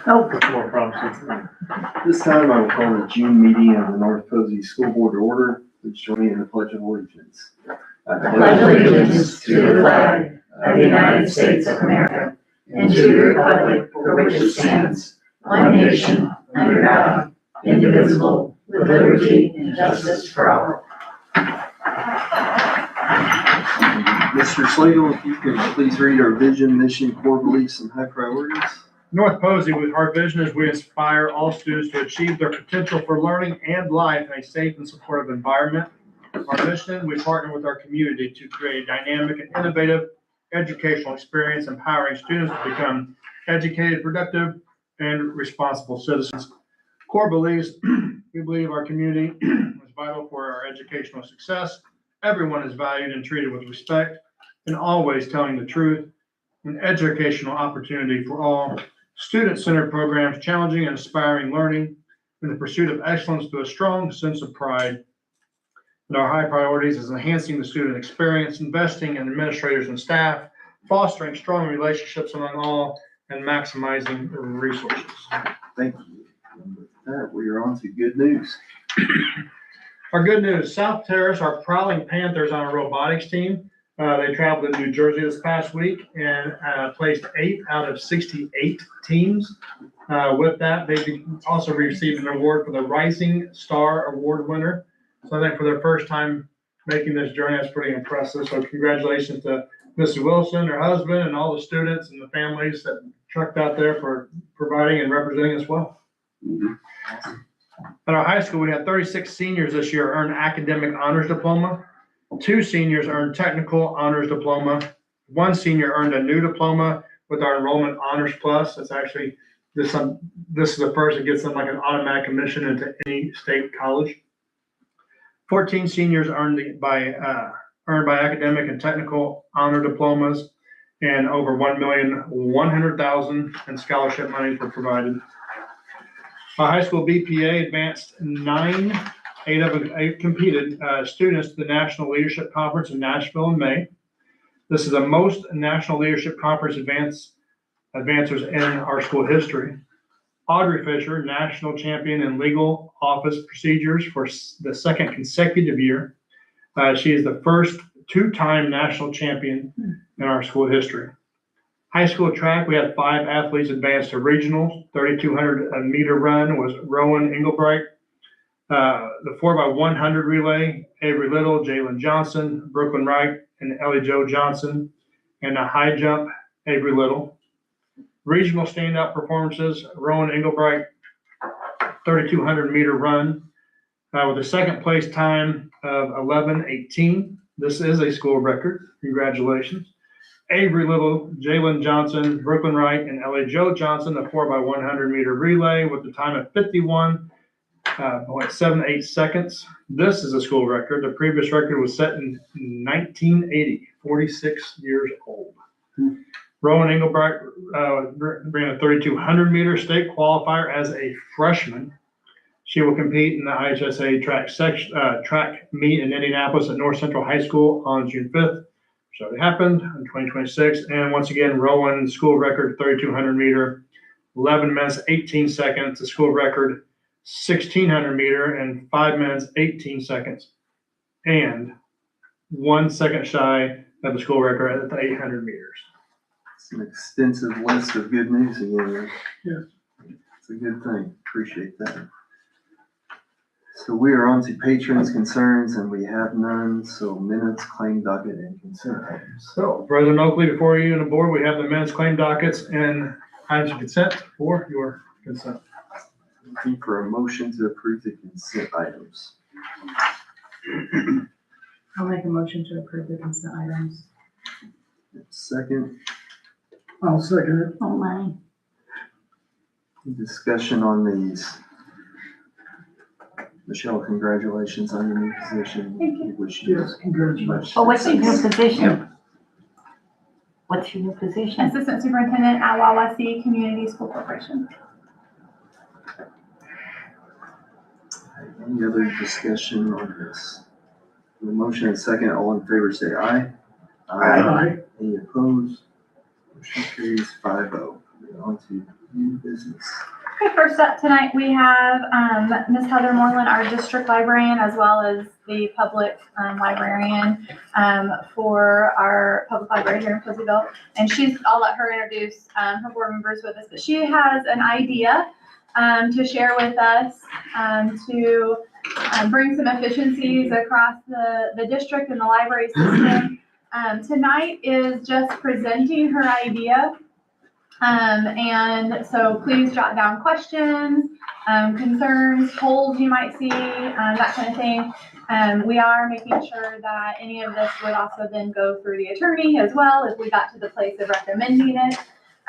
Oh, it's more promising. This time I will call the June meeting of the North Posey School Board to order. Please join me in the Pledge of Allegiance. I pledge allegiance to the flag of the United States of America and to the republic for which it stands, one nation, under God, indivisible, with liberty and justice for all. Mr. Slagle, if you could please read our vision, mission, core beliefs, and high priorities. North Posey, with our vision is we inspire all students to achieve their potential for learning and life in a safe and supportive environment. Our mission, we partner with our community to create a dynamic and innovative educational experience, empowering students to become educated, productive, and responsible citizens. Core beliefs, we believe our community is vital for our educational success. Everyone is valued and treated with respect, and always telling the truth. An educational opportunity for all. Student-centered programs, challenging and inspiring learning in the pursuit of excellence through a strong sense of pride. And our high priorities is enhancing the student experience, investing in administrators and staff, fostering strong relationships among all, and maximizing resources. Thank you. And with that, we are on to good news. Our good news, South Terrace, our Prowling Panthers on our robotics team. They traveled to New Jersey this past week and placed 8 out of 68 teams. With that, they also received an award for the Rising Star Award winner. So I think for their first time making this journey, that's pretty impressive. So congratulations to Mrs. Wilson, her husband, and all the students and the families that trucked out there for providing and representing us well. Awesome. At our high school, we had 36 seniors this year earn academic honors diploma. 2 seniors earned technical honors diploma. 1 senior earned a new diploma with our enrollment honors plus. That's actually this is the first that gets them like an automatic admission into any state college. 14 seniors earned by academic and technical honor diplomas, and over $1,100,000 in scholarship monies were provided. Our high school BPA advanced 8 of 8 competed students to the National Leadership Conference in Nashville in May. This is the most National Leadership Conference advancers in our school history. Audrey Fisher, national champion in legal office procedures for the 2nd consecutive year. She is the first 2-time national champion in our school history. High school track, we had 5 athletes advance to regionals. 3,200 meter run was Rowan Englebright. The 4x100 relay, Avery Little, Jalen Johnson, Brooklyn Wright, and Ellie Jo Johnson. And the high jump, Avery Little. Regional standout performances, Rowan Englebright, 3,200 meter run with a 2nd place time of 11:18. This is a school record. Congratulations. Avery Little, Jalen Johnson, Brooklyn Wright, and Ellie Jo Johnson, the 4x100 meter relay with the time of 51.78 seconds. This is a school record. The previous record was set in 1980, 46 years old. Rowan Englebright ran a 3,200 meter state qualifier as a freshman. She will compete in the IHSA track meet in Indianapolis at North Central High School on June 5th. So it happened in 2026. And once again, Rowan school record 3,200 meter, 11 minutes, 18 seconds. The school record 1,600 meter and 5 minutes, 18 seconds. And 1 second shy of the school record at the 800 meters. It's an extensive list of good news again. Yes. It's a good thing. Appreciate that. So we are on to patrons' concerns, and we have none. So minutes, claim docket, and consent items. So President Oakley, before you and the board, we have the minutes, claim dockets, and items of consent for your consent. Looking for a motion to approve the consent items. I'll make a motion to approve the consent items. Second, I'll second it. Oh, mine. discussion on these. Michelle, congratulations on your new position. Thank you. We wish you Yes, congratulations. Oh, what's your new position? What's your new position? Assistant Superintendent at Wawasee Community School Corporation. Any other discussion on this? The motion and second, all in favor say aye. Aye. Any opposed? Motion carries 5-0. On to New business. Okay, first up tonight, we have Ms. Heather Moreland, our district librarian, as well as the public librarian for our public library here in Poseyville. And I'll let her introduce her board members with us, but she has an idea to share with us to bring some efficiencies across the district and the library system. Tonight is just presenting her idea. And so please jot down questions, concerns, holes you might see, that kind of thing. We are making sure that any of this would also then go through the attorney as well if we got to the place of recommending it.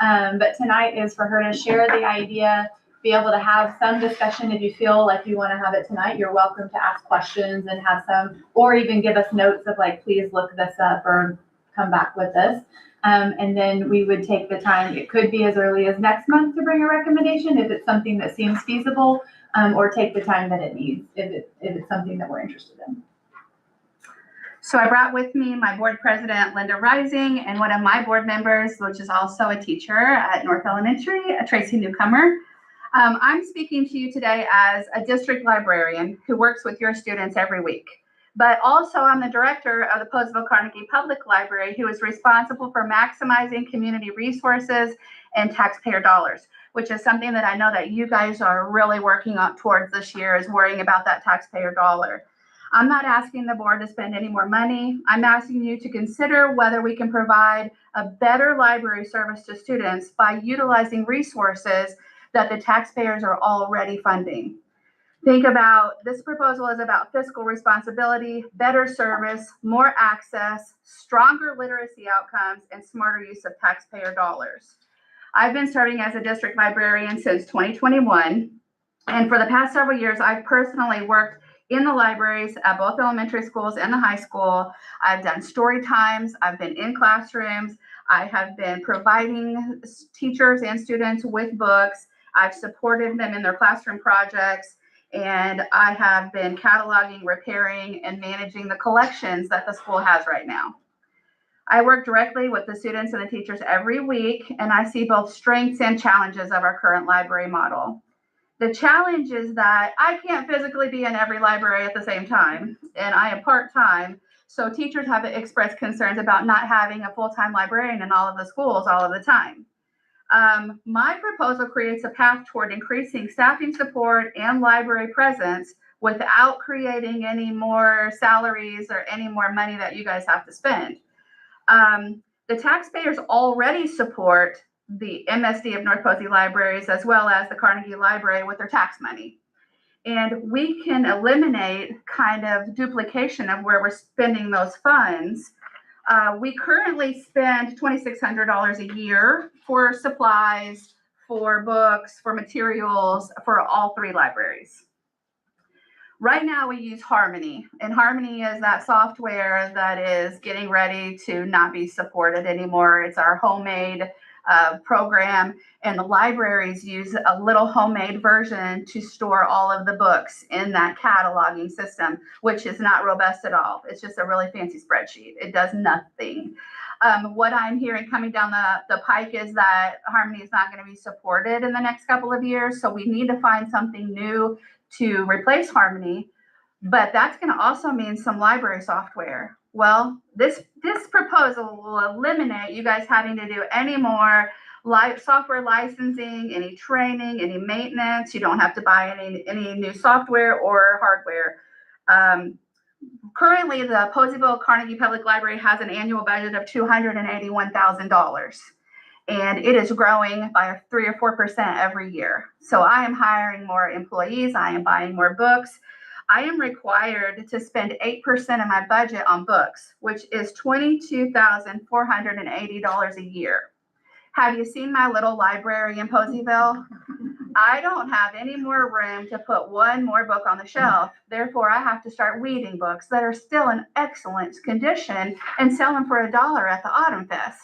But tonight is for her to share the idea, be able to have some discussion. If you feel like you want to have it tonight, you're welcome to ask questions and have some, or even give us notes of like, please look this up or come back with this. And then we would take the time, it could be as early as next month to bring a recommendation if it's something that seems feasible, or take the time that it needs if it's something that we're interested in. So I brought with me my board president, Linda Rising, and one of my board members, which is also a teacher at North Elementary, Tracy Newcomer. I'm speaking to you today as a district librarian who works with your students every week. But also I'm the director of the Poseyville Carnegie Public Library, who is responsible for maximizing community resources and taxpayer dollars, which is something that I know that you guys are really working on towards this year, is worrying about that taxpayer dollar. I'm not asking the board to spend any more money. I'm asking you to consider whether we can provide a better library service to students by utilizing resources that the taxpayers are already funding. Think about, this proposal is about fiscal responsibility, better service, more access, stronger literacy outcomes, and smarter use of taxpayer dollars. I've been serving as a district librarian since 2021. And for the past several years, I've personally worked in the libraries at both elementary schools and the high school. I've done story times. I've been in classrooms. I have been providing teachers and students with books. I've supported them in their classroom projects. And I have been cataloging, repairing, and managing the collections that the school has right now. I work directly with the students and the teachers every week, and I see both strengths and challenges of our current library model. The challenge is that I can't physically be in every library at the same time, and I am part-time, so teachers have expressed concerns about not having a full-time librarian in all of the schools all of the time. My proposal creates a path toward increasing staffing support and library presence without creating any more salaries or any more money that you guys have to spend. The taxpayers already support the MSD of North Posey Libraries as well as the Carnegie Library with their tax money. And we can eliminate kind of duplication of where we're spending those funds. We currently spend $2,600 a year for supplies, for books, for materials, for all three libraries. Right now we use Harmony, and Harmony is that software that is getting ready to not be supported anymore. It's our homemade program, and the libraries use a little homemade version to store all of the books in that cataloging system, which is not robust at all. It's just a really fancy spreadsheet. It does nothing. What I'm hearing coming down the pike is that Harmony is not going to be supported in the next couple of years, so we need to find something new to replace Harmony, but that's going to also mean some library software. Well, this proposal will eliminate you guys having to do any more software licensing, any training, any maintenance. You don't have to buy any new software or hardware. Currently, the Poseyville Carnegie Public Library has an annual budget of $281,000. And it is growing by 3 or 4% every year. So I am hiring more employees. I am buying more books. I am required to spend 8% of my budget on books, which is $22,480 a year. Have you seen my little library in Poseyville? I don't have any more room to put one more book on the shelf. Therefore, I have to start weeding books that are still in excellent condition and sell them for $1 at the Autumn Fest.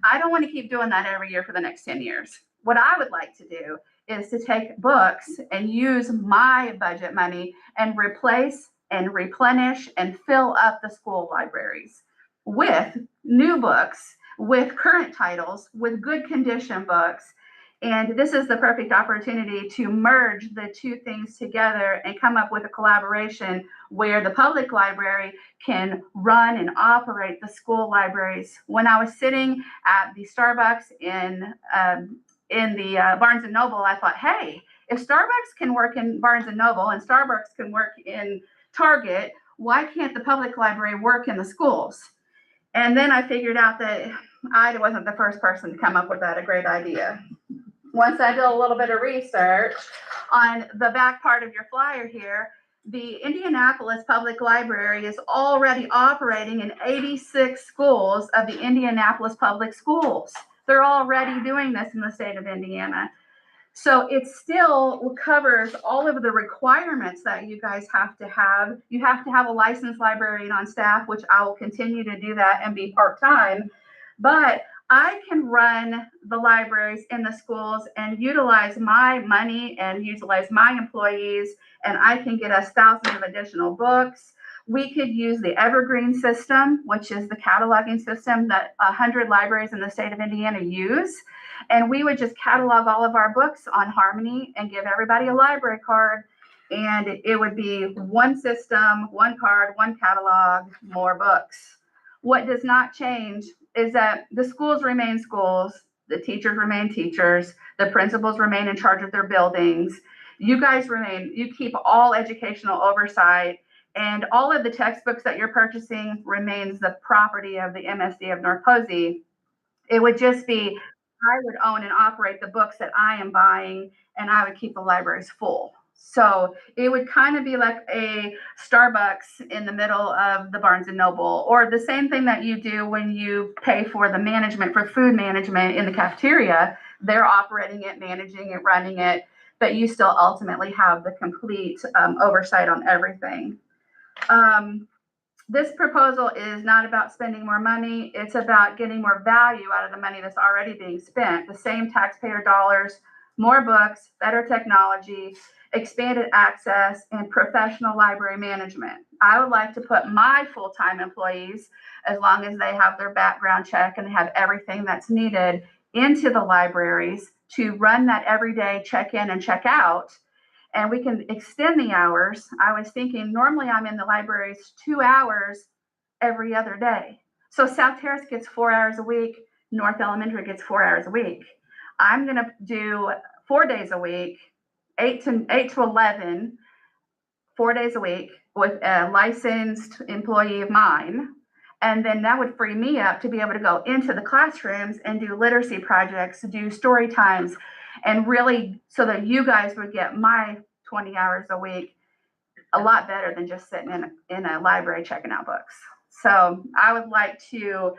I don't want to keep doing that every year for the next 10 years. What I would like to do is to take books and use my budget money and replace and replenish and fill up the school libraries with new books, with current titles, with good condition books. And this is the perfect opportunity to merge the two things together and come up with a collaboration where the public library can run and operate the school libraries. When I was sitting at the Starbucks in the Barnes and Noble, I thought, hey, if Starbucks can work in Barnes and Noble and Starbucks can work in Target, why can't the public library work in the schools? And then I figured out that I wasn't the first person to come up with that, a great idea. Once I did a little bit of research, on the back part of your flyer here, the Indianapolis Public Library is already operating in 86 schools of the Indianapolis Public Schools. They're already doing this in the state of Indiana. So it still covers all of the requirements that you guys have to have. You have to have a licensed librarian on staff, which I will continue to do that and be part-time. But I can run the libraries in the schools and utilize my money and utilize my employees, and I can get us thousands of additional books. We could use the Evergreen system, which is the cataloging system that 100 libraries in the state of Indiana use. And we would just catalog all of our books on Harmony and give everybody a library card. And it would be one system, one card, one catalog, more books. What does not change is that the schools remain schools, the teachers remain teachers, the principals remain in charge of their buildings. You guys remain, you keep all educational oversight, and all of the textbooks that you're purchasing remains the property of the MSD of North Posey. It would just be, I would own and operate the books that I am buying, and I would keep the libraries full. So it would kind of be like a Starbucks in the middle of the Barnes and Noble, or the same thing that you do when you pay for the management, for food management in the cafeteria. They're operating it, managing it, running it, but you still ultimately have the complete oversight on everything. This proposal is not about spending more money. It's about getting more value out of the money that's already being spent. The same taxpayer dollars, more books, better technology, expanded access, and professional library management. I would like to put my full-time employees, as long as they have their background check and they have everything that's needed, into the libraries to run that everyday check in and check out. And we can extend the hours. I was thinking normally I'm in the libraries 2 hours every other day. So South Terrace gets 4 hours a week. North Elementary gets 4 hours a week. I'm going to do 4 days a week, 8 to 11, 4 days a week with a licensed employee of mine. And then that would free me up to be able to go into the classrooms and do literacy projects, do story times, and really so that you guys would get my 20 hours a week a lot better than just sitting in a library checking out books. So I would like to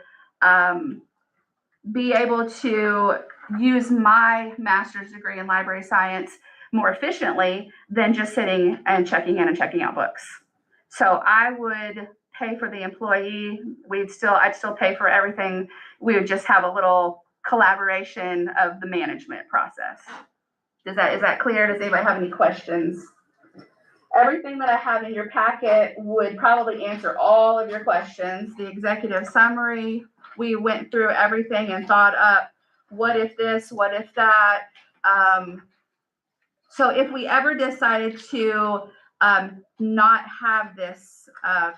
be able to use my master's degree in library science more efficiently than just sitting and checking in and checking out books. So I would pay for the employee. I'd still pay for everything. We would just have a little collaboration of the management process. Is that clear? Does anybody have any questions? Everything that I have in your packet would probably answer all of your questions. The executive summary, we went through everything and thought up, what if this, what if that? So if we ever decided to not have this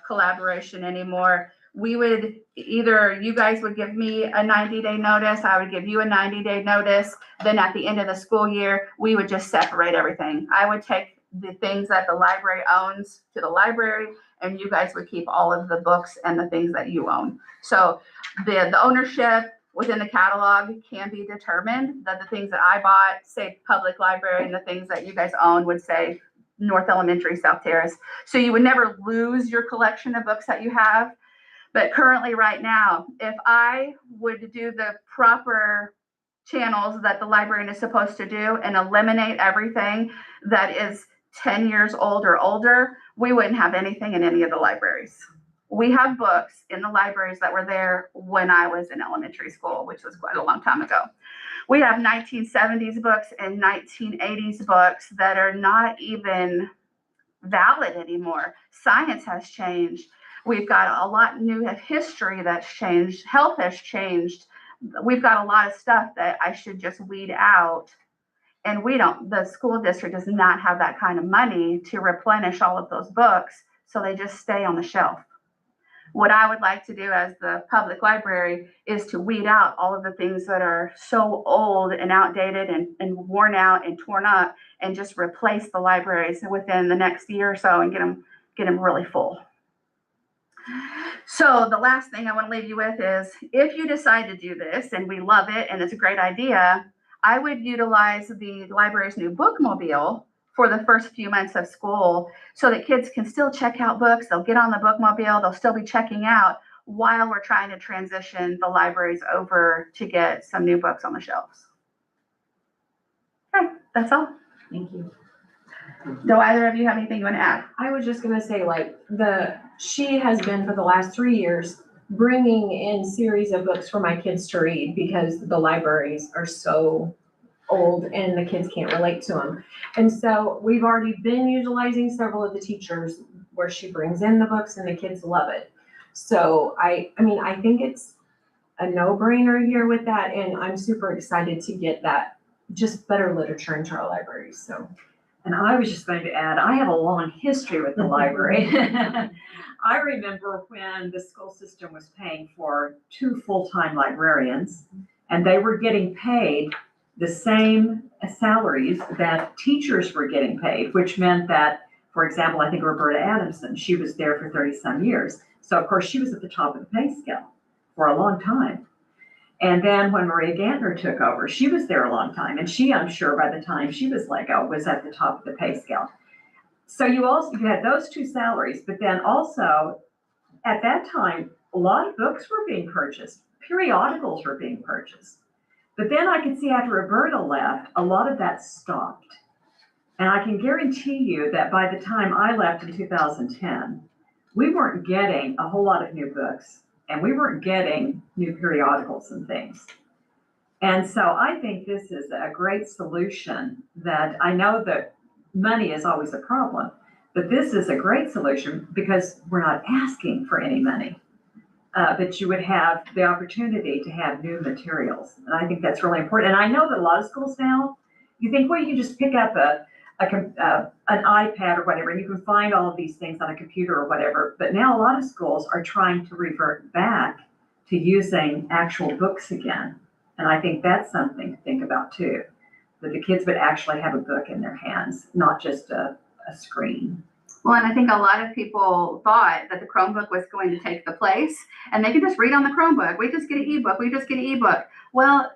collaboration anymore, we would either, you guys would give me a 90-day notice, I would give you a 90-day notice, then at the end of the school year, we would just separate everything. I would take the things that the library owns to the library, and you guys would keep all of the books and the things that you own. So the ownership within the catalog can be determined, that the things that I bought say public library, and the things that you guys own would say North Elementary, South Terrace. So you would never lose your collection of books that you have. But currently right now, if I would do the proper channels that the librarian is supposed to do and eliminate everything that is 10 years old or older, we wouldn't have anything in any of the libraries. We have books in the libraries that were there when I was in elementary school, which was quite a long time ago. We have 1970s books and 1980s books that are not even valid anymore. Science has changed. We've got a lot new history that's changed. Health has changed. we've got a lot of stuff that I should just weed out. And the school district does not have that kind of money to replenish all of those books. So they just stay on the shelf. What I would like to do as the public library is to weed out all of the things that are so old and outdated and worn out and torn up, and just replace the libraries within the next year or so and get them really full. So the last thing I want to leave you with is, if you decide to do this and we love it and it's a great idea, I would utilize the library's new bookmobile for the first few months of school, so that kids can still check out books. They'll get on the bookmobile, they'll still be checking out while we're trying to transition the libraries over to get some new books on the shelves. Okay, that's all. Thank you. Do either of you have anything you want to add? I was just gonna say, like, she has been for the last 3 years bringing in series of books for my kids to read, because the libraries are so old and the kids can't relate to them. And so we've already been utilizing several of the teachers where she brings in the books and the kids love it. So I mean, I think it's a no-brainer here with that, and I'm super excited to get that, just better literature into our libraries, so. And I was just going to add, I have a long history with the library. I remember when the school system was paying for 2 full-time librarians, and they were getting paid the same salaries that teachers were getting paid, which meant that, for example, I think Roberta Adamson, she was there for 30-some years. So, of course, she was at the top of the pay scale for a long time. And then when Maria Gantner took over, she was there a long time. And she, I'm sure, by the time she was let go, was at the top of the pay scale. So you had those 2 salaries, but then also at that time, a lot of books were being purchased, periodicals were being purchased. But then I could see after Roberta left, a lot of that stopped. And I can guarantee you that by the time I left in 2010, we weren't getting a whole lot of new books, and we weren't getting new periodicals and things. And so I think this is a great solution. That I know that money is always a problem, but this is a great solution because we're not asking for any money. But you would have the opportunity to have new materials. And I think that's really important. And I know that a lot of schools now, you think, well, you can just pick up an iPad or whatever, and you can find all of these things on a computer or whatever. But now a lot of schools are trying to revert back to using actual books again. And I think that's something to think about too, that the kids would actually have a book in their hands, not just a screen. Well, and I think a lot of people thought that the Chromebook was going to take the place, and they can just read on the Chromebook. We just get an ebook. We just get an ebook. Well,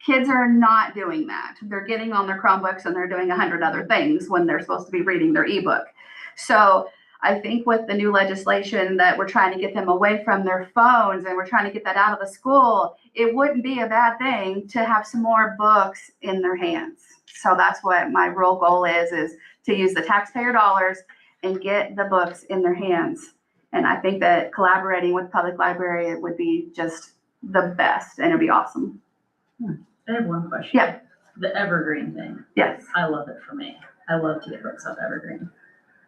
kids are not doing that. They're getting on their Chromebooks and they're doing 100 other things when they're supposed to be reading their ebook. So I think with the new legislation that we're trying to get them away from their phones and we're trying to get that out of the school, it wouldn't be a bad thing to have some more books in their hands. So that's what my real goal is to use the taxpayer dollars and get the books in their hands. And I think that collaborating with public library would be just the best, and it'd be awesome. I have one question. Yeah. The Evergreen thing. Yes. I love it for me. I love to get books off Evergreen.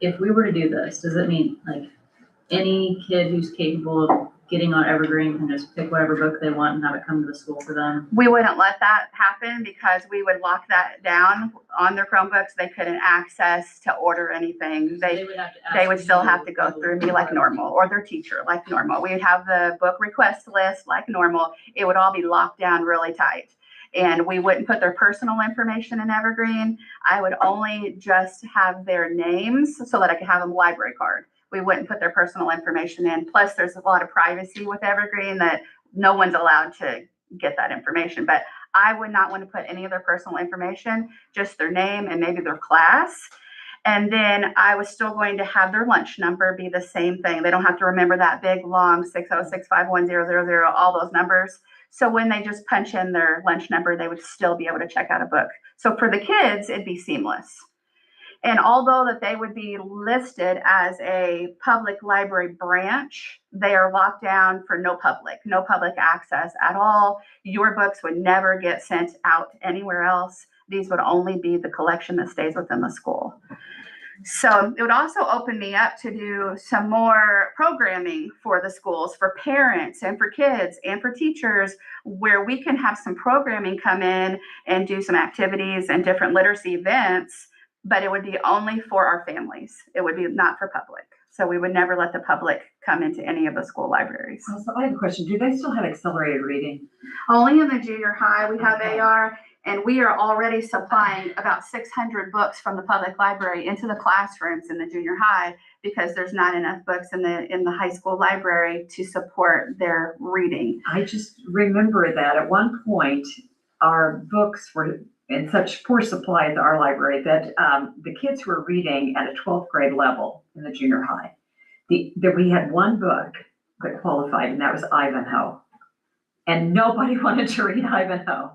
If we were to do this, does it mean like any kid who's capable of getting on Evergreen can just pick whatever book they want and have it come to the school for them? We wouldn't let that happen because we would lock that down on their Chromebooks. They couldn't access to order anything. They would have to ask they would still you have to go through me like normal, or their teacher like normal. We would have the book request list like normal. It would all be locked down really tight. And we wouldn't put their personal information in Evergreen. I would only just have their names so that I could have them a library card. We wouldn't put their personal information in. Plus, there's a lot of privacy with Evergreen that no one's allowed to get that information. But I would not want to put any of their personal information, just their name and maybe their class. And then I was still going to have their lunch number be the same thing. They don't have to remember that big, long 606510000, all those numbers. So when they just punch in their lunch number, they would still be able to check out a book. So for the kids, it'd be seamless. And although that they would be listed as a public library branch, they are locked down for no public access at all. Your books would never get sent out anywhere else. These would only be the collection that stays within the school. So it would also open me up to do some more programming for the schools, for parents and for kids and for teachers, where we can have some programming come in and do some activities and different literacy events, but it would be only for our families. It would be not for public. So we would never let the public come into any of the school libraries. So I have a question. Do they still have accelerated reading? Only in the junior high, we have Okay. AR, and we are already supplying about 600 books from the public library into the classrooms in the junior high, because there's not enough books in the high school library to support their reading. I just remember that at one point, our books were in such poor supply at our library that the kids were reading at a 12th grade level in the junior high. That we had one book that qualified, and that was Ivanhoe. And nobody wanted to read Ivanhoe.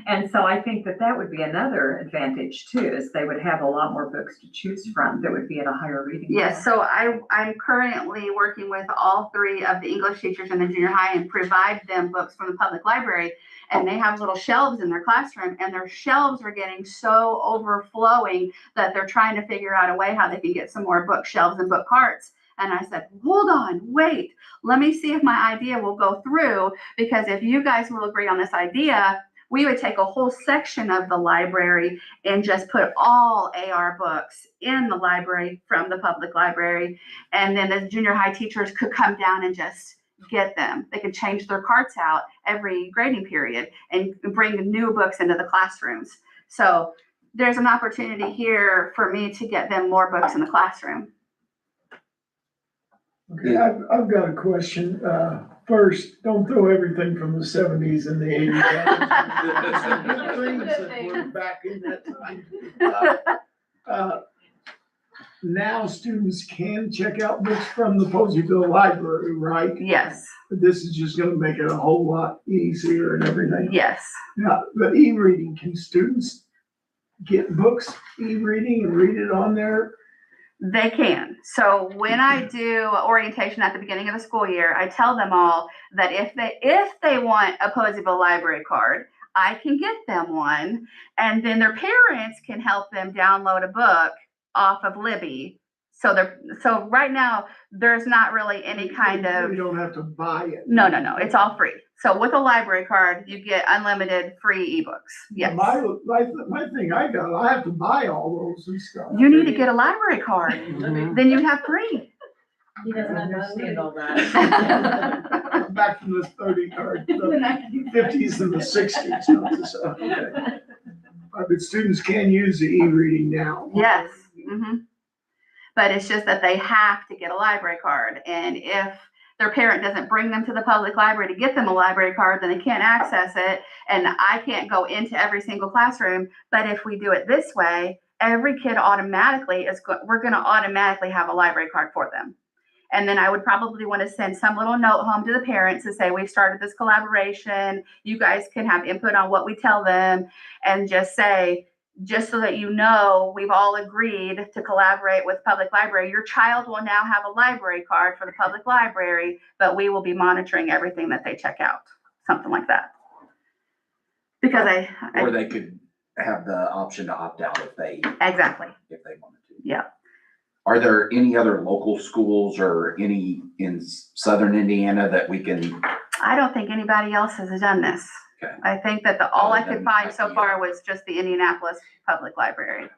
And so I think that would be another advantage too, is they would have a lot more books to choose from that would be at a higher reading level. Yes, so I'm currently working with all 3 of the English teachers in the junior high and provide them books from the public library. And they have little shelves in their classroom, and their shelves are getting so overflowing that they're trying to figure out a way how they can get some more bookshelves and book carts. And I said, hold on, wait, let me see if my idea will go through, because if you guys will agree on this idea, we would take a whole section of the library and just put all AR books in the library from the public library. And then the junior high teachers could come down and just get them. They could change their carts out every grading period and bring new books into the classrooms. So there's an opportunity here for me to get them more books in the classroom. Okay, I've got a question. First, don't throw everything from the 70s and the 80s out. Good things that were back in that time. Now students can check out books from the Poseyville Library, right? Yes, This is just gonna make it a whole lot easier and everything. yes. Now, the e-reading, can students get books e-reading and read it on there? They can. So when I do orientation at the beginning of the school year, I tell them all that if they want a Poseyville library card, I can get them one, and then their parents can help them download a book off of Libby. So right now there's not really any kind of. You don't have to buy it. No, it's all free. So with a library card, you get unlimited free ebooks. Yes. My thing I have to buy all those and stuff. You need to get a library card. Then you have free. He doesn't understand all that. Back from the 50s and the 60s. Okay. But students can use the e-reading now. Yes. But it's just that they have to get a library card. And if their parent doesn't bring them to the public library to get them a library card, then they can't access it. And I can't go into every single classroom. But if we do it this way, every kid automatically we're going to automatically have a library card for them. And then I would probably want to send some little note home to the parents to say, we've started this collaboration. You guys can have input on what we tell them, and just say, just so that you know, we've all agreed to collaborate with public library. Your child will now have a library card for the public library, but we will be monitoring everything that they check out. Something like that. Because Or they could have the option to opt out if they exactly. wanted to. Yeah. Are there any other local schools or any in southern Indiana that we can? I don't think anybody else has done this. Okay. I think that all I could Then find that so be far was just the Indianapolis Public Library.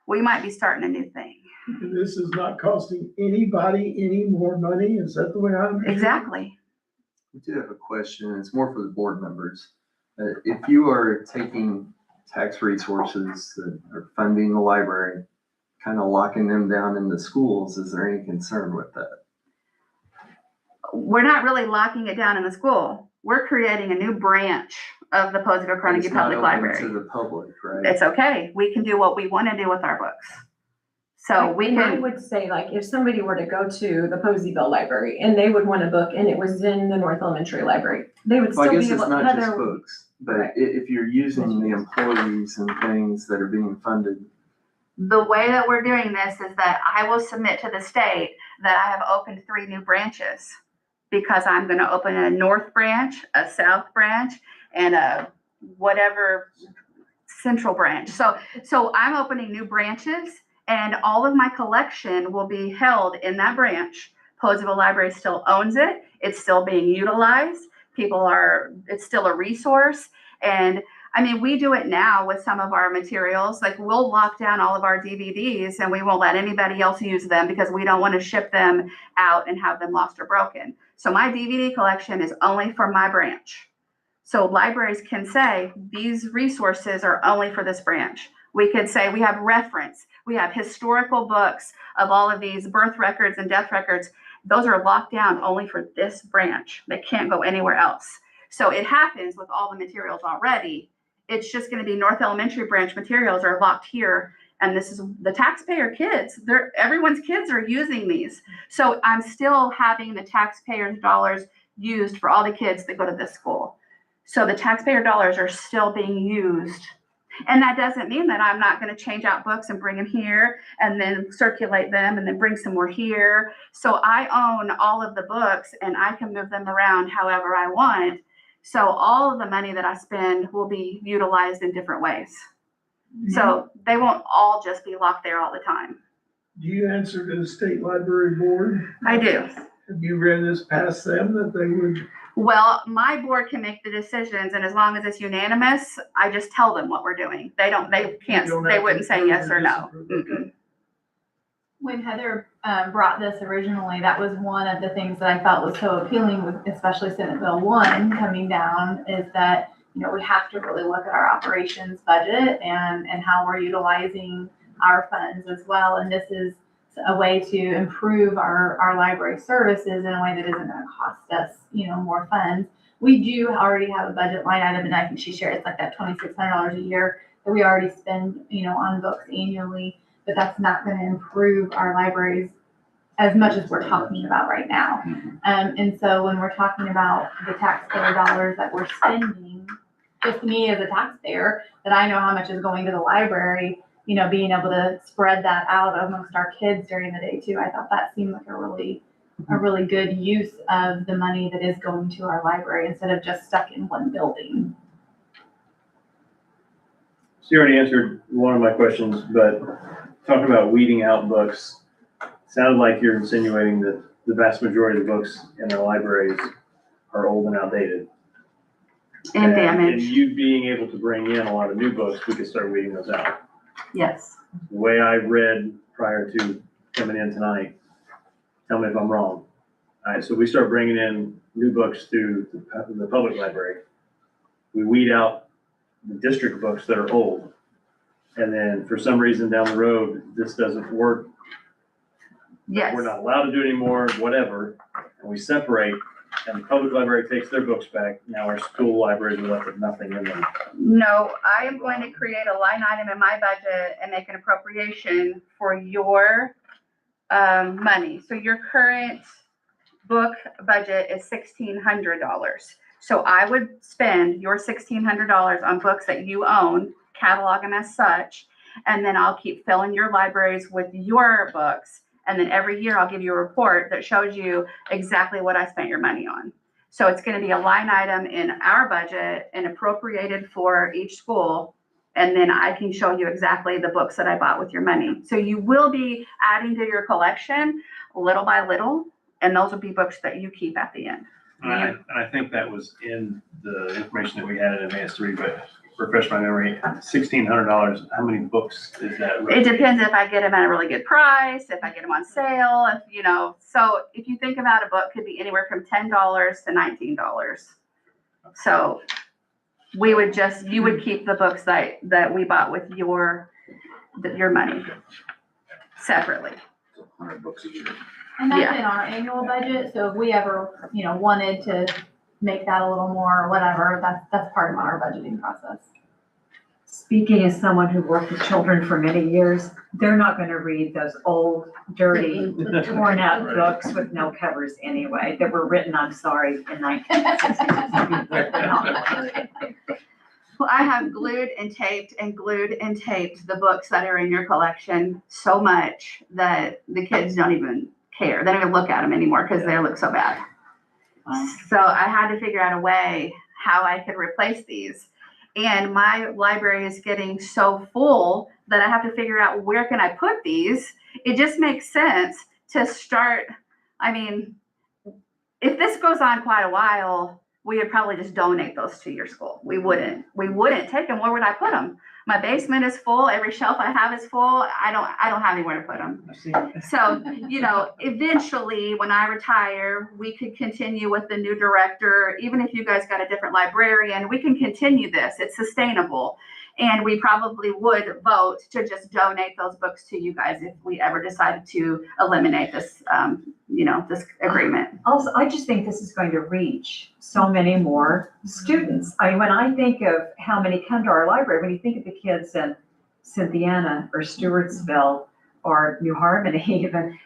We might be starting a new thing. This is not costing anybody any more money. Is that the way I understand it? Exactly. We do have a question. It's more for the board members. If you are taking tax resources that are funding the library, kind of locking them down in the schools, is there any concern with that? We're not really locking it down in the school. We're creating a new branch of the Poseyville Carnegie It's not Public open Library. to the public, right? It's okay. We can do what we want to do with our books. So we And I can, would say, like, if somebody were to go to the Poseyville Library and they would want a book and it was in the North Elementary Library, they would Well, I still guess be it's able to. not just books, but Right. if you're using the employees and things that are being funded, the way that we're doing this is that I will submit to the state that I have opened 3 new branches, because I'm going to open a north branch, a south branch, and a whatever central branch. So I'm opening new branches, And all of my collection will be held in that branch. Poseville Library still owns it. It's still being utilized. It's still a resource. And I mean, we do it now with some of our materials. Like, we'll lock down all of our DVDs and we won't let anybody else use them because we don't want to ship them out and have them lost or broken. So my DVD collection is only for my branch. So libraries can say, these resources are only for this branch. We could say we have reference. We have historical books of all of these birth records and death records. Those are locked down only for this branch. They can't go anywhere else. So it happens with all the materials already. It's just going to be North Elementary branch materials are locked here. And this is the taxpayer kids. Everyone's kids are using these. So I'm still having the taxpayers' dollars used for all the kids that go to this school. So the taxpayer dollars are still being used. And that doesn't mean that I'm not going to change out books and bring them here and then circulate them and then bring some more here. So I own all of the books and I can move them around however I want. So all of the money that I spend will be utilized in different ways. So they won't all just be locked there all the time. Do you answer to the state library board? I do. Have you read this past them that they would? Well, my board can make the decisions, and as long as it's unanimous, I just tell them what we're doing. They wouldn't say yes or no. Mm-mm. When Heather brought this originally, that was one of the things that I felt was so appealing with, especially Senate Bill 1 coming down, is that, you know, we have to really look at our operations budget and how we're utilizing our funds as well. And this is a way to improve our library services in a way that isn't going to cost us, you know, more funds. We do already have a budget line item, and I think she shared it's like that $2,600 a year that we already spend, you know, on books annually. But that's not going to improve our libraries as much as we're talking about right now. And so when we're talking about the taxpayer dollars that we're spending, just me as a taxpayer, that I know how much is going to the library, you know, being able to spread that out amongst our kids during the day too. I thought that seemed like a really good use of the money that is going to our library instead of just stuck in one building. So you already answered one of my questions, but talking about weeding out books, sounded like you're insinuating that the vast majority of the books in our libraries are old and outdated. And damaged. And you being able to bring in a lot of new books, we could start weeding those out. Yes. The way I read prior to coming in tonight, tell me if I'm wrong. All right, so we start bringing in new books through the public library. We weed out the district books that are old. And then for some reason down the road, this doesn't work. Yes. We're not allowed to do it anymore, whatever. And we separate, and the public library takes their books back. Now our school libraries are left with nothing in them. No, I am going to create a line item in my budget and make an appropriation for your money. So your current book budget is $1,600. So I would spend your $1,600 on books that you own, catalog them as such, and then I'll keep filling your libraries with your books. And then every year I'll give you a report that shows you exactly what I spent your money on. So it's going to be a line item in our budget and appropriated for each school. And then I can show you exactly the books that I bought with your money. So you will be adding to your collection little by little, and those will be books that you keep at the end. And I think that was in the information that we had in Advanced 3, but refresh my memory, $1,600, how many books is that? It depends if I get them at a really good price, if I get them on sale, if, you know, so if you think about a book could be anywhere from $10 to $19. So you would keep the books that we bought with your money separately. 100 books a year. And that's Yeah. in our annual budget, so if we ever, you know, wanted to make that a little more or whatever, that's part of our budgeting process. Speaking as someone who worked with children for many years, they're not going to read those old, dirty, torn out books with no covers anyway, that were written, I'm sorry, in 1960s. Well, I have glued and taped the books that are in your collection so much that the kids don't even care. They don't even look at them anymore because they look so bad. So I had to figure out a way how I could replace these. And my library is getting so full that I have to figure out where can I put these, it just makes sense to start. I mean, if this goes on quite a while, we would probably just donate those to your school. We wouldn't take them. Where would I put them? My basement is full. Every shelf I have is full. I don't have anywhere to put them. So, eventually when I retire, we could continue with the new director. Even if you guys got a different librarian, we can continue this. It's sustainable. And we probably would vote to just donate those books to you guys if we ever decided to eliminate this, this agreement. Also, I just think this is going to reach so many more students. I mean, when I think of how many come to our library, when you think of the kids in Cynthiana or Stewartsville or New Harmony, even,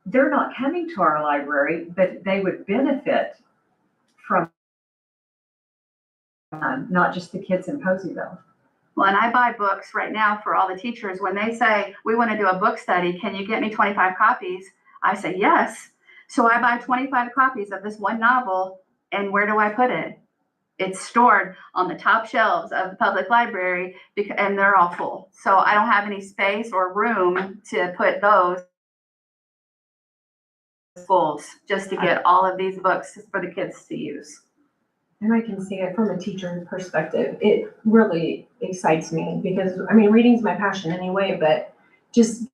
they're not coming to our library, but they would benefit from not just the kids in Poseyville. Well, and I buy books right now for all the teachers. When they say, we want to do a book study, can you get me 25 copies? I say, yes. So I buy 25 copies of this one novel, and where do I put it? It's stored on the top shelves of the public library, and they're all full. So I don't have any space or room to put those schools just to get all of these books for the kids to use. And I can see it from a teacher perspective. It really excites me because, reading's my passion anyway, but just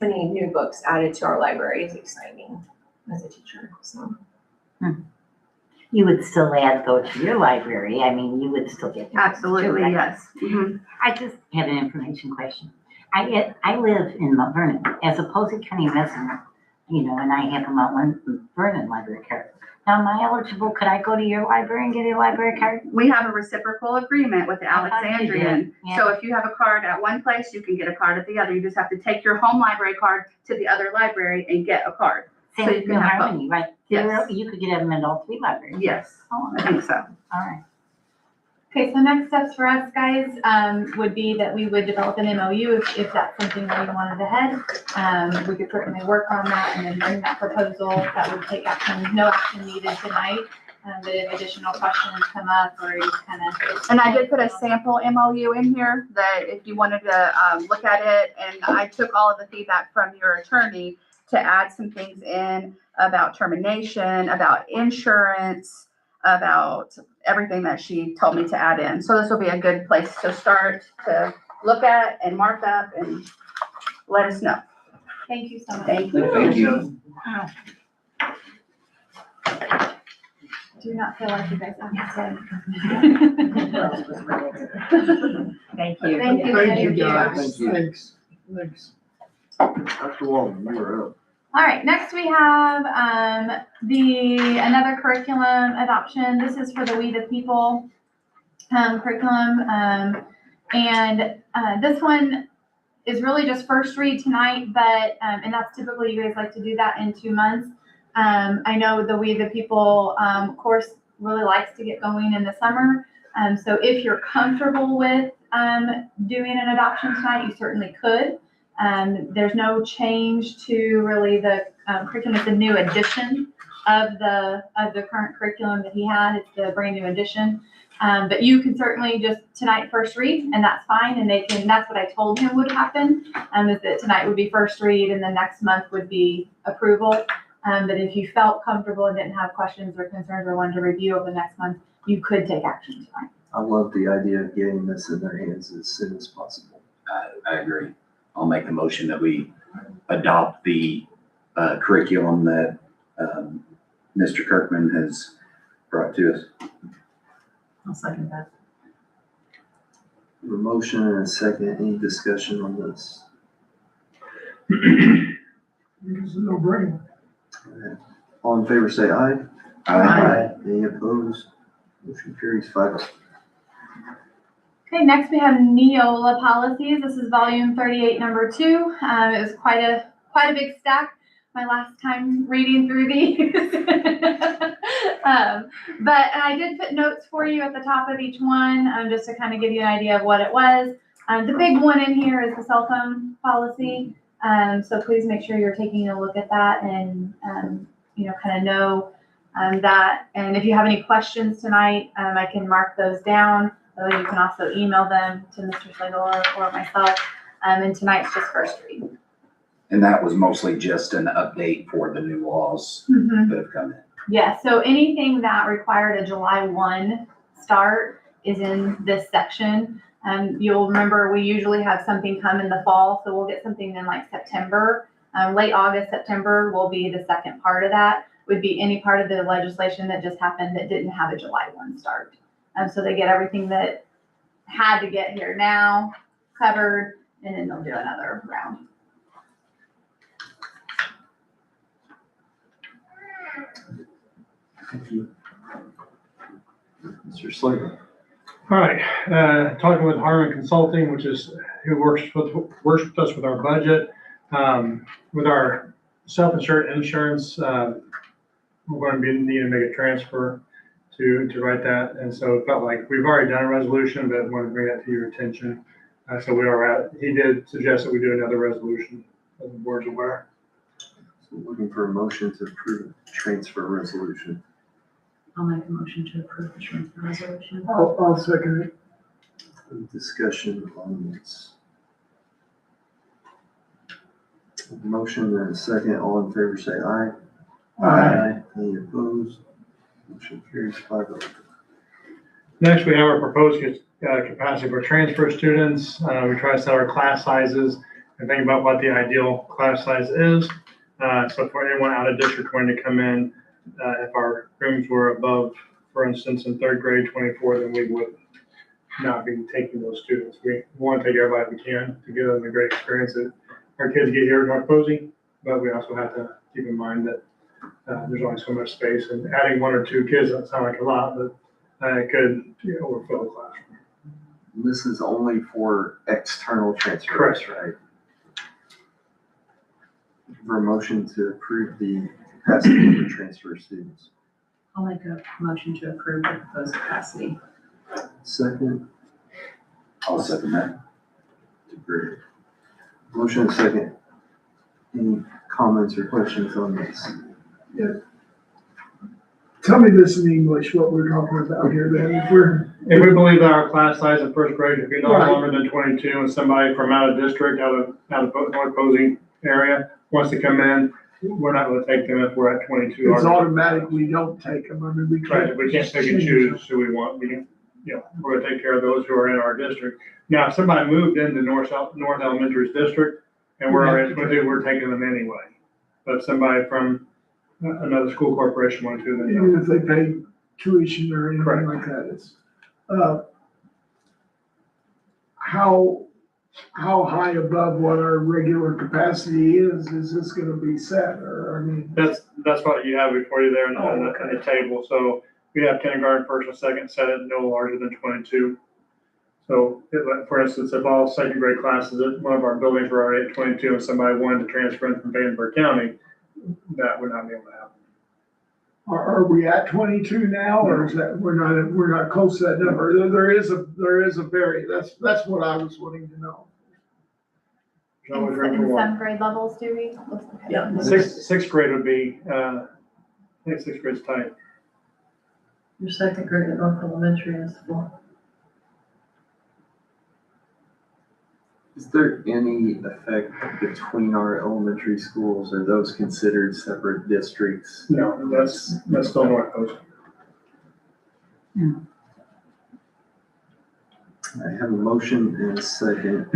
many new books added to our library is exciting as a teacher, so. You would still add though to your library. You would still get. Absolutely, right? yes. Mm-hmm. I just have an information question. I live in Mount Vernon as a Posey County resident, and I have a Mount Vernon library card. Now, am I eligible? Could I go to your library and get a library card? We have a reciprocal agreement with the I thought you Alexandrian. did, yeah. So if you have a card at one place, you can get a card at the other. You just have to take your home library card to the other library and get a card. Same So with you New can have Harmony, right? Yes. You could get them in all three libraries. Yes, Oh, I think so. all right. Okay, so next steps for us, guys, would be that we would develop an MOU if that's something that we wanted ahead. We could certainly work on that and then bring that proposal. That would take action, no action needed tonight. But if additional questions come up or you kind of. And I did put a sample MOU in here that if you wanted to look at it, and I took all of the feedback from your attorney to add some things in about termination, about insurance, about everything that she told me to add in. So this will be a good place to start to look at and mark up and let us know. Thank you so much. Thank you. Thank you. Do not feel like you guys have to say. Thank you. Thank you. Thank you, guys. Thank you. Thanks. Dr. Walden, you are up. All right, next we have another curriculum adoption. This is for the We the People curriculum. And this one is really just first read tonight, but, and that's typically you guys like to do that in 2 months. I know the We the People course really likes to get going in the summer. So if you're comfortable with doing an adoption tonight, you certainly could. There's no change to really the curriculum. It's a new edition of the current curriculum that he had. It's the brand new edition. But you can certainly just tonight first read, and that's fine. And that's what I told him would happen. Is that tonight would be first read, and the next month would be approval. But if you felt comfortable and didn't have questions or concerns or wanted to review over the next month, you could take action tonight. I love the idea of getting this in their hands as soon as possible. I agree. I'll make the motion that we adopt the curriculum that Mr. Kirkman has brought to us. I'll second that. A motion and a second. Any discussion on this? It's a no-brainer. All in favor, say aye. Aye. Any opposed? Motion carries 5. Okay, next we have Neola policies. This is volume 38, number 2. It was quite a big stack my last time reading through these. But I did put notes for you at the top of each one, just to kind of give you an idea of what it was. The big one in here is the cell phone policy. So please make sure you're taking a look at that and, kind of know that. And if you have any questions tonight, I can mark those down. You can also email them to Mr. Slagle or myself. And tonight's just first read. And that was mostly just an update for the new laws that have come in. Yeah, so anything that required a July 1 start is in this section. You'll remember we usually have something come in the fall, so we'll get something in like September. Late August, September will be the second part of that, would be any part of the legislation that just happened that didn't have a July 1 start. So they get everything that had to get here now covered, and then they'll do another round. Thank you. Mr. Slater. All right, talking with Harmon Consulting, which is who works with us with our budget, with our self-insured insurance. We're going to need to make a transfer to write that, and so it felt like we've already done a resolution, but wanted to bring that to your attention. So we are at. He did suggest that we do another resolution, as the board's aware. So looking for a motion to approve transfer resolution. I'll make a motion to approve the transfer resolution. I'll second it. Any discussion on this? Motion and a second. All in favor say aye. Aye. Any opposed? Motion carries 5-0. Next, we have our proposed capacity for transfer students. We try to set our class sizes and think about what the ideal class size is. So for anyone out of district going to come in, if our rooms were above, for instance, in third grade 24, then we would not be taking those students. We want to take everybody we can to give them a great experience that our kids get here at North Posey, but we also have to keep in mind that there's only so much space, and adding 1 or 2 kids doesn't sound like a lot, but it could overfill the classroom. This is only for external transfers, right? For a motion to approve the capacity for transfer students. I'll make a motion to approve the proposed capacity. Second. I'll second that. Great. Motion and second. Any comments or questions on this? Tell me this in English, what we're talking about here then. If we believe that our class size in first grade should be no Right. longer than 22, and somebody from out of district, out of North Posey area wants to come in, we're not going to take them if we're at 22. It's automatic, we don't take them. I mean, we Right, can't. we can't pick and choose who we want. We can, we're gonna take care of those who are in our district. Now, if somebody moved into North Elementary's district and we're already, we're taking them anyway. But if somebody from another school corporation wanted to, then Even if they pay tuition or anything Correct. like that, it's, how high above what our regular capacity is this gonna be set, or, I mean? that's what you have before you there in the table. So we have kindergarten, first and second set at no larger than 22. So for instance, if all second grade classes at one of our buildings were already at 22 and somebody wanted to transfer in from Vandenberg County, that would not be able to happen. Are we at 22 now, or is that, we're not close to that number? There is a that's what I was wanting to know. There's always room for In one. some grade levels, do we? Yeah. Sixth grade would be, I think sixth grade's tight. Your second grade at North Elementary is full. Is there any effect between our elementary schools? Are those considered separate districts? No, that's still North Coast. I have a motion and a second.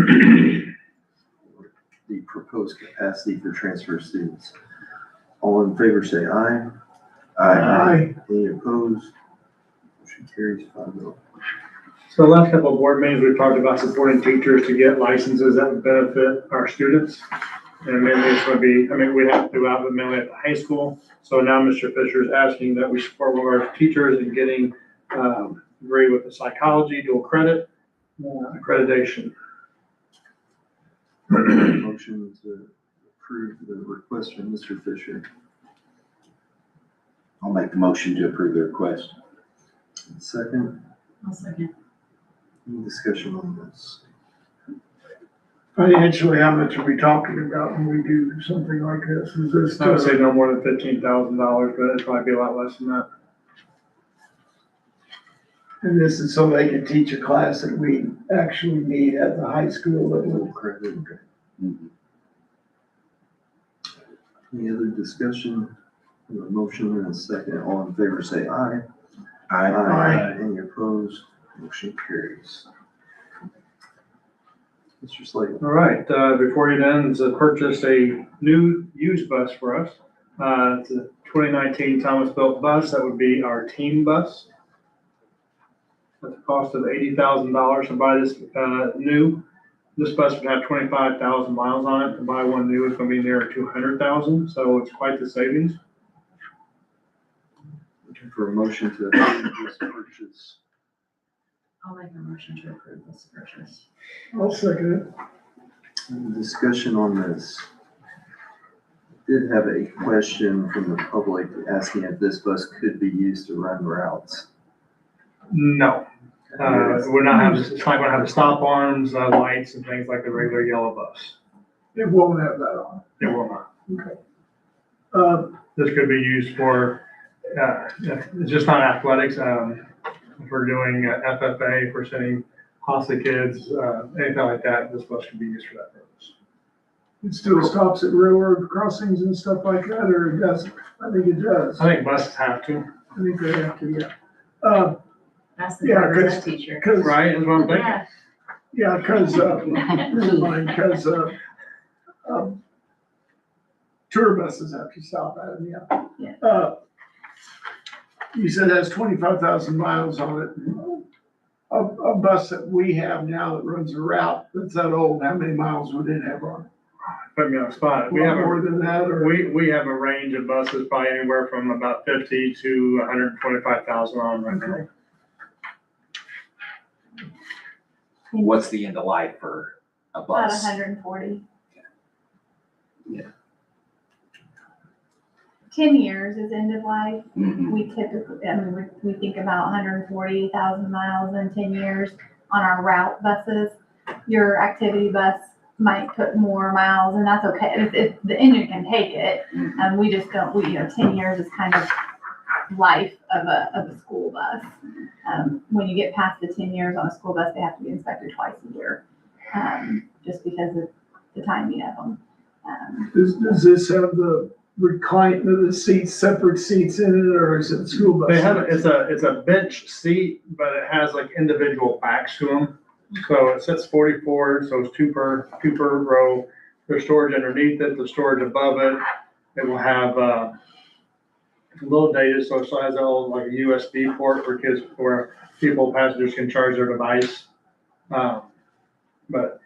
The proposed capacity for transfer students. All in favor say aye. Aye. Any opposed? Motion carries 5-0. So the last couple of board meetings, we've talked about supporting teachers to get licenses that would benefit our students. And mainly it's going to be, we have throughout, but mainly at the high school. So now Mr. Fisher is asking that we support one of our teachers in getting degree with the psychology, dual credit, accreditation. Motion to approve the request from Mr. Fisher. I'll make the motion to approve the request. Second, I'll second. any discussion on this? Financially, how much are we talking about when we do something like this? Is this? I would say no more than $15,000, but it'd probably be a lot less than that. And this is so they can teach a class that we actually need at the high school level. Any other discussion? A motion and a second. All in favor, say aye. Aye. Any opposed? Motion carries. Mr. Slater. All right, before you then, is purchase a new used bus for us. It's a 2019 Thomas Built bus. That would be our team bus. At the cost of $80,000 to buy this new. This bus would have 25,000 miles on it. To buy one new, it's going to be near 200,000. So it's quite the savings. Looking for a motion to approve this purchase. I'll make a motion to approve this purchase. I'll second Any discussion on this? Did have a question from the public asking if this bus could be used to run routes. No. We're not having, it's not going to have the stop arms, lights and things like the regular yellow bus. it. It won't have that on. It will not. Okay. This could be used for, it's just not athletics. If we're doing FFA, if we're sending HASA kids, anything like that, this bus could be used for that purpose. It still stops at railroad crossings and stuff like that, or it doesn't? I think it does. I think buses have to, I think they have to, yeah. That's the Yeah, driver's 'cause- ed teacher. Cause, right, is what I'm thinking. Yeah. yeah, cause, never mind, cause, tour buses have to stop at them, yeah. Yeah. You said it has 25,000 miles on it. A bus that we have now that runs a route that's that old, how many miles would it have on it? Put me on the spot. A lot more than that, or? We have a range of buses, probably anywhere from about 50 to 125,000 on right now. What's the end of life for a About bus? 140. Yeah. 10 years is end of life. Mhm. We typically, I mean, we think about 140,000 miles in 10 years on our route buses. Your activity bus might put more miles, and that's okay. If the engine can take it, and we just don't, 10 years is kind of life of a school bus. When you get past the 10 years on a school bus, they have to be inspected twice a year, just because of the timing of them. Does this have the recline, the seats, separate seats in it, or is it school bus? They have, it's a bench seat, but it has like individual backs to them. So it sits 44, so it's two per row. There's storage underneath it, there's storage above it. It will have, low data, so it still has a little like a USB port for kids, where passengers can charge their device. But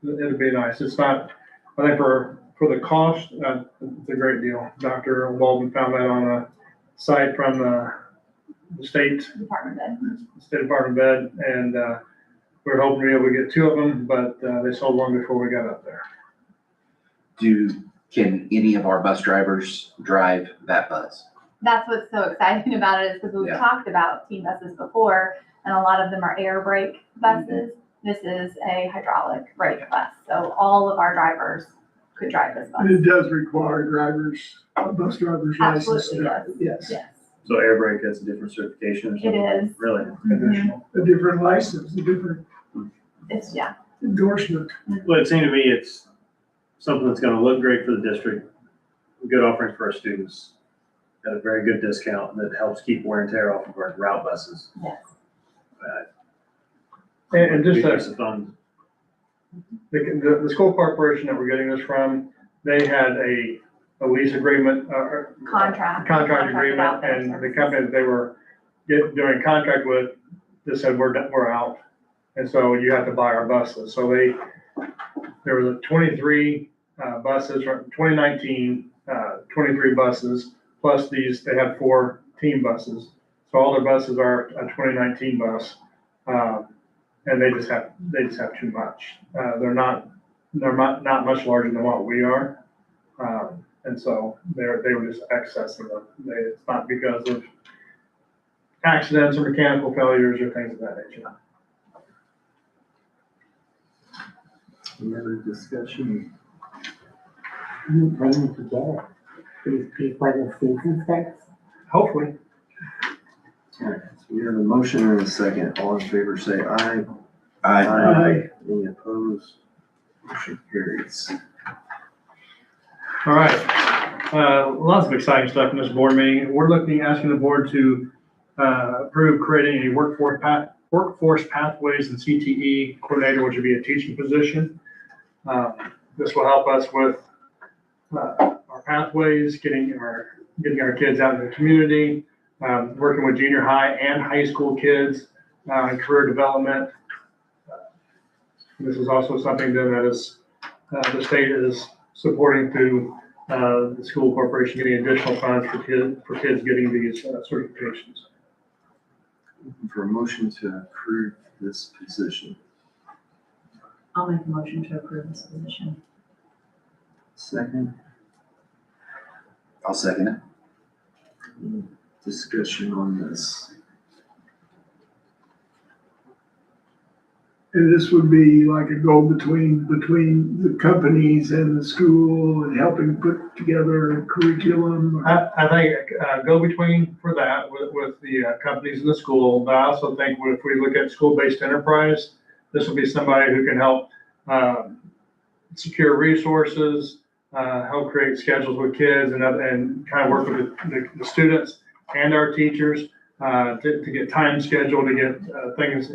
it'd be nice. It's not, I think for the cost, it's a great deal. Dr. Walden found that on a site from the State Department Department of Ed, and we were hoping to be able to get two of them, but they sold one before we got up there. Can any of our bus drivers drive that bus? That's what's so exciting about it, is because we've Yeah. talked about team buses before, and a lot of them are air brake buses. This is a hydraulic brake bus, so all of our drivers could drive this bus. And it does require bus driver's license. Absolutely, yes. Yes, Yes, So air brake has a different certification or it something? is. Really? Mhm. a different license, a different It's, yeah. endorsement. Well, it seemed to me it's something that's gonna look great for the district, good offerings for our students, at a very good discount that helps keep wear and tear off of our route buses. Yes. And just Use the funds. the school corporation that we're getting this from, they had a lease agreement, Contract agreement, about their and the services. company that they were doing contract with, they said, we're out. And so you have to buy our buses. So there was 23 buses from 2019, 23 buses, plus these, they have 4 team buses. So all their buses are a 2019 bus. And they just have too much. They're not much larger than what we are. And so they were just accessing them. It's not because of accidents or mechanical failures or things of that nature. Any other discussion? Planning to get it before the season starts. Hopefully. All right, So we have a motion and a second. All in favor, say aye. Aye. Any opposed? Motion carries. All right, lots of exciting stuff in this board meeting. We're asking the board to approve creating a workforce pathways and CTE coordinator, which would be a teaching position. This will help us with our pathways, getting our kids out in the community, working with junior high and high school kids, career development. This is also something then that is, the state is supporting through the school corporation, getting additional funds for kids getting these certifications. Looking for a motion to approve this position. I'll make a motion to approve this position. Second, I'll second it. discussion on this. And this would be like a go-between between the companies and the school and helping put together a curriculum. I think go-between for that with the companies in the school, but I also think if we look at school-based enterprise, this will be somebody who can help secure resources, help create schedules with kids and kind of work with the students and our teachers to get time scheduled, to get things.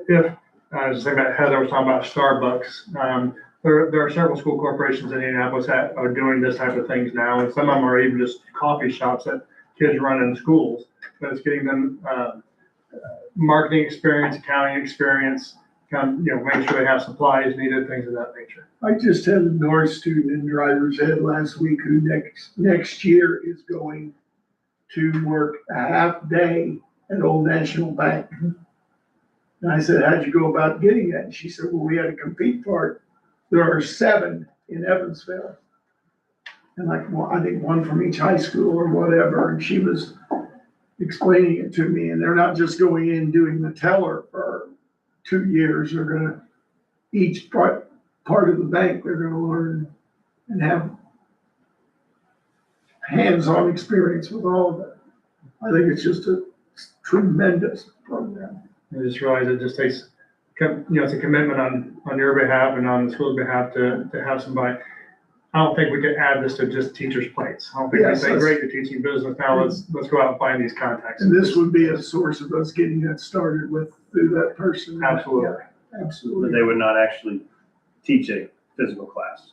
If I was thinking about Heather was talking about Starbucks, there are several school corporations in Indianapolis that are doing this type of things now, and some of them are even just coffee shops that kids run in schools. But it's getting them marketing experience, accounting experience, making sure they have supplies needed, things of that nature. I just had a North student in driver's ed last week who next year is going to work a half day at Old National Bank. And I said, how'd you go about getting that? And she said, well, we had to compete for it. There are 7 in Evansville. And I think one from each high school or whatever. And she was explaining it to me. And they're not just going in doing the teller for 2 years. They're gonna, each part of the bank, they're gonna learn and have hands-on experience with all of it. I think it's just a tremendous program. I just realized it just takes, it's a commitment on your behalf and on the school's behalf to have somebody. I don't think we could add this to just teachers' plates. I don't think we say, great, you're teaching business now, let's go out and find these contacts. And this would be a source of us getting that started through that person. Absolutely. Yeah, absolutely. But they would not actually teach a physical class.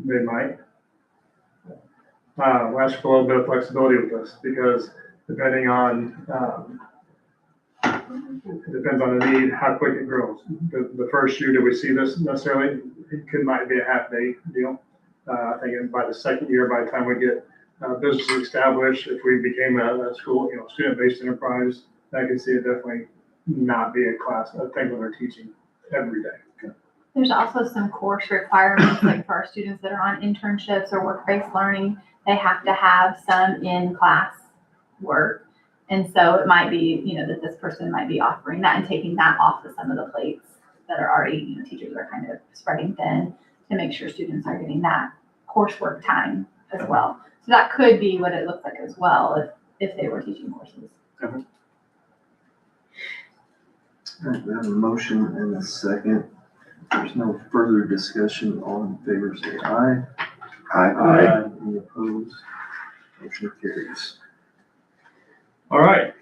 They might. We'll ask for a little bit of flexibility with this because depending on, it depends on the need, how quick it grows. The first year, do we see this necessarily? It might be a half-day deal. I think by the second year, by the time we get businesses established, if we became a school, student-based enterprise, I can see it definitely not be a thing that we're teaching every day. There's also some course requirements, like for our students that are on internships or work-based learning, they have to have some in-class work. And so it might be, that this person might be offering that and taking that off of some of the plates that are already, teachers are kind of spreading thin to make sure students are getting that coursework time as well. So that could be what it looks like as well if they were teaching courses. All right, we have a motion and a second. If there's no further discussion, all in favor say aye. Aye. Any opposed? Motion carries. All right,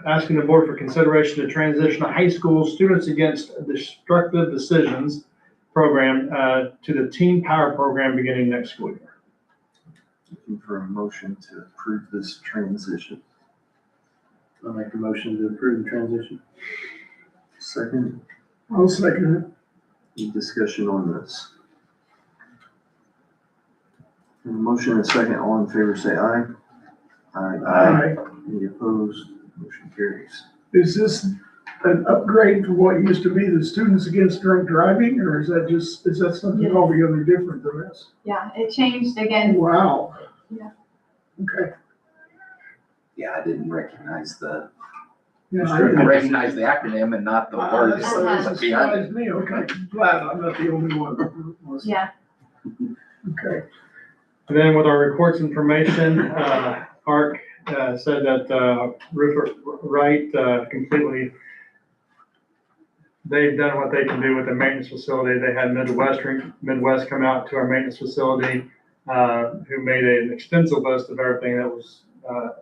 asking the board for consideration to transition high school students against destructive decisions program to the Teen Power program beginning next school year. Looking for a motion to approve this transition. I'll make a motion to approve the transition. Second, I'll second any discussion on this? Motion and a second, all in favor say aye. it. Aye. Any opposed? Motion carries. Is this an upgrade from what used to be the Students Against Drunk Driving, or is that something Yes. altogether different than this? Yeah, it changed again. Wow. Yeah. Okay. Yeah, I didn't recognize Yeah, I recognized the acronym and not the word. That behind it. surprised me. Okay, glad I'm not the only one who was. Yeah. Okay. And then with our reports information, ARC said that Rupert Wright completely, they've done what they can do with the maintenance facility. They had Midwest come out to our maintenance facility, who made an extensive list of everything that was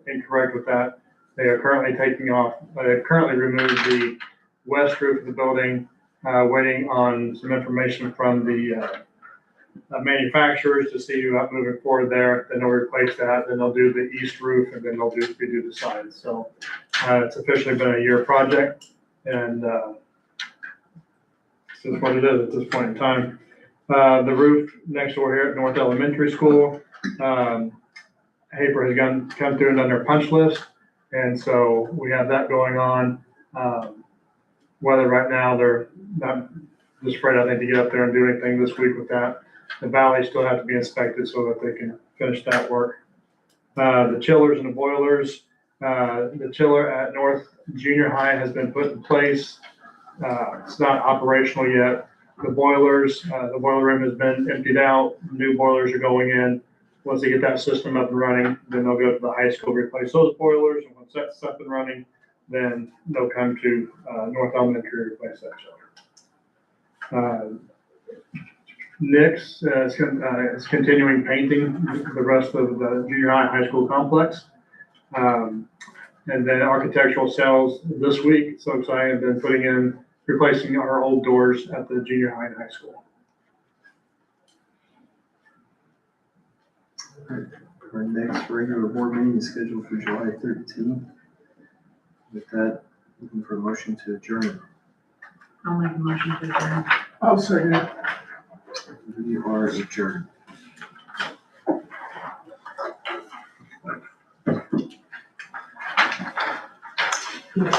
incorrect with that. They are currently they've currently removed the west roof of the building, waiting on some information from the manufacturers to see about moving forward there. Then they'll replace that, then they'll do the east roof, and then they'll redo the sides. So it's officially been a year project, and this is what it is at this point in time. The roof next door here at North Elementary School, Hafer has come through and done their punch list, and so we have that going on. Weather right now, they're not just afraid, I think, to get up there and do anything this week with that. The valleys still have to be inspected so that they can finish that work. The chillers and the boilers, the chiller at North Junior High has been put in place. It's not operational yet. The boilers, the boiler room has been emptied out. New boilers are going in. Once they get that system up and running, then they'll go to the high school, replace those boilers. And once that's up and running, then they'll come to North Elementary to replace that chiller. Nick's is continuing painting the rest of the junior high school complex. And then architectural sales this week. So excited, been replacing our old doors at the junior high and high school. Our next regular board meeting is scheduled for July 13th. With that, looking for a motion to adjourn. I'll make a motion to adjourn. I'll second it. We are adjourned.